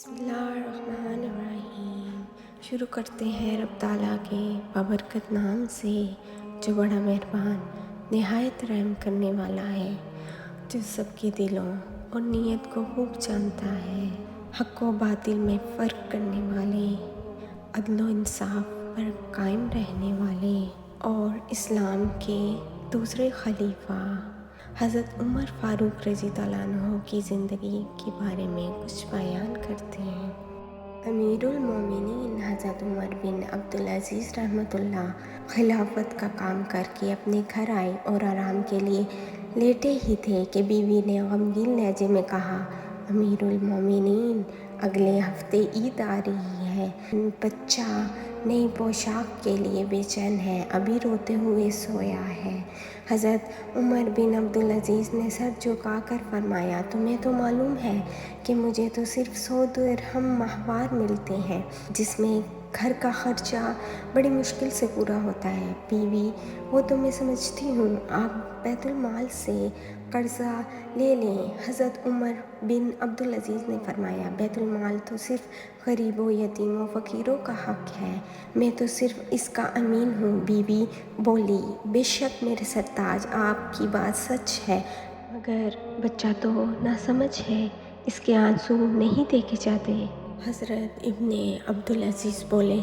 بسم اللہ الرحمن الرحیم۔ شروع کرتے ہیں رب تعالیٰ کے بابرکت نام سے جو بڑا مہربان نہایت رحم کرنے والا ہے، جو سب کے دلوں اور نیت کو خوب جانتا ہے، حق و باطل میں فرق کرنے والے، عدل و انصاف پر قائم رہنے والے اور اسلام کے دوسرے خلیفہ حضرت عمر فاروق رضی اللہ عنہ کی زندگی کے بارے میں کچھ بیان کرتے ہیں۔ امیر المومنین حضرت عمر بن عبدالعزیز رحمۃ اللہ خلافت کا کام کر کے اپنے گھر آئے اور آرام کے لیے لیٹے ہی تھے کہ بیوی نے غمگین لہجے میں کہا، امیر المومنین، اگلے ہفتے عید آ رہی ہے، بچہ نئی پوشاک کے لیے بے چین ہے، ابھی روتے ہوئے سویا ہے۔ حضرت عمر بن عبدالعزیز نے سر جھکا کر فرمایا، تمہیں تو معلوم ہے کہ مجھے تو صرف 100 درہم ماہوار ملتے ہیں، جس میں گھر کا خرچہ بڑی مشکل سے پورا ہوتا ہے۔ بیوی، وہ تو میں سمجھتی ہوں، آپ بیت المال سے قرضہ لے لیں۔ حضرت عمر بن عبدالعزیز نے فرمایا، بیت المال تو صرف غریبوں، یتیموں، فقیروں کا حق ہے، میں تو صرف اس کا امین ہوں۔ بیوی بولی، بے شک میرے سرتاج، آپ کی بات سچ ہے، مگر بچہ تو ناسمجھ ہے، اس کے آنسو نہیں دیکھے جاتے۔ حضرت ابن عبدالعزیز بولے،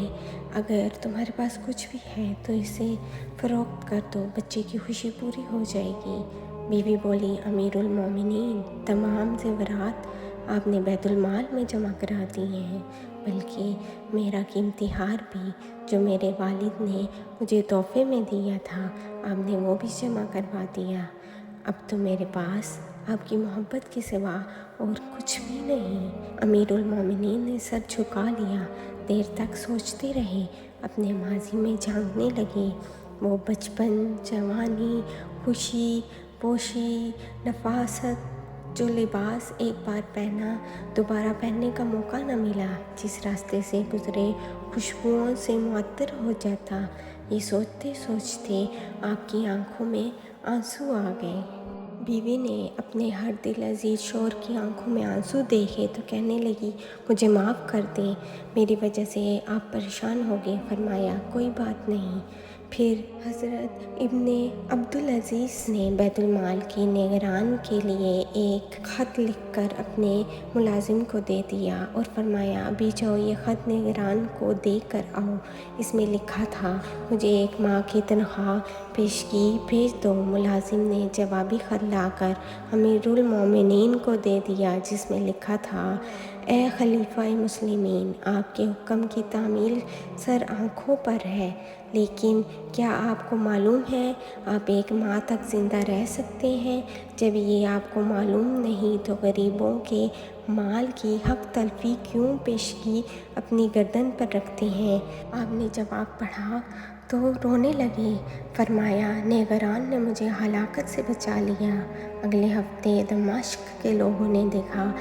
اگر تمہارے پاس کچھ بھی ہے تو اسے فروخت کر دو، بچے کی خوشی پوری ہو جائے گی۔ بیوی بولی، امیر المومنین، تمام زیورات آپ نے بیت المال میں جمع کرا دیے ہیں، بلکہ میرا قیمتی ہار بھی جو میرے والد نے مجھے تحفے میں دیا تھا، آپ نے وہ بھی جمع کروا دیا۔ اب تو میرے پاس آپ کی محبت کے سوا اور کچھ بھی نہیں۔ امیر المومنین نے سر جھکا لیا، دیر تک سوچتے رہے، اپنے ماضی میں جھانکنے لگے۔ وہ بچپن، جوانی، خوشی، پوشی، نفاست، جو لباس ایک بار پہنا دوبارہ پہننے کا موقع نہ ملا، جس راستے سے گزرے خوشبوؤں سے معطر ہو جاتا، یہ سوچتے سوچتے آپ کی آنکھوں میں آنسو آ گئے۔ بیوی نے اپنے ہر دل عزیز شوہر کی آنکھوں میں آنسو دیکھے تو کہنے لگی، مجھے معاف کر دیں، میری وجہ سے آپ پریشان ہو گئے۔ فرمایا، کوئی بات نہیں۔ پھر حضرت ابن عبدالعزیز نے بیت المال کی نگران کے لیے ایک خط لکھ کر اپنے ملازم کو دے دیا اور فرمایا، ابھی جاؤ یہ خط نگران کو دے کر آؤ، اس میں لکھا تھا مجھے 1 ماہ کی تنخواہ پیشگی بھیج دو۔ ملازم نے جوابی خط لا کر امیر المومنین کو دے دیا، جس میں لکھا تھا، اے خلیفہ مسلمین، آپ کے حکم کی تعمیل سر آنکھوں پر ہے، لیکن کیا آپ کو معلوم ہے آپ 1 ماہ تک زندہ رہ سکتے ہیں؟ جب یہ آپ کو معلوم نہیں تو غریبوں کے مال کی حق تلفی کیوں پیشگی اپنی گردن پر رکھتے ہیں؟ آپ نے جواب پڑھا تو رونے لگے۔ فرمایا، نگران نے مجھے ہلاکت سے بچا لیا۔ اگلے ہفتے دمشق کے لوگوں نے دیکھا،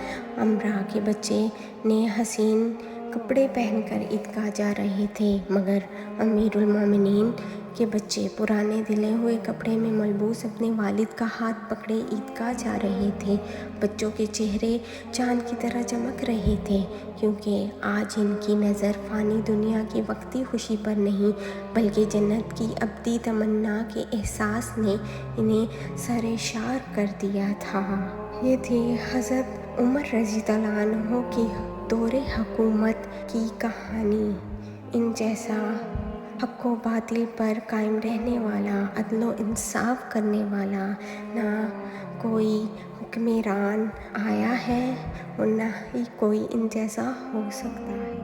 امرا کے بچے نئے حسین کپڑے پہن کر عیدگاہ جا رہے تھے، مگر امیر المومنین کے بچے پرانے دھلے ہوئے کپڑے میں ملبوس اپنے والد کا ہاتھ پکڑے عیدگاہ جا رہے تھے۔ بچوں کے چہرے چاند کی طرح چمک رہے تھے، کیونکہ آج ان کی نظر فانی دنیا کی وقتی خوشی پر نہیں بلکہ جنت کی ابدی تمنا کے احساس نے انہیں سرشار کر دیا تھا۔ یہ تھی حضرت عمر رضی اللہ عنہ کی دور حکومت کی کہانی۔ ان جیسا حق و باطل پر قائم رہنے والا، عدل و انصاف کرنے والا نہ کوئی حکمران آیا ہے اور نہ ہی کوئی ان جیسا ہو سکتا ہے۔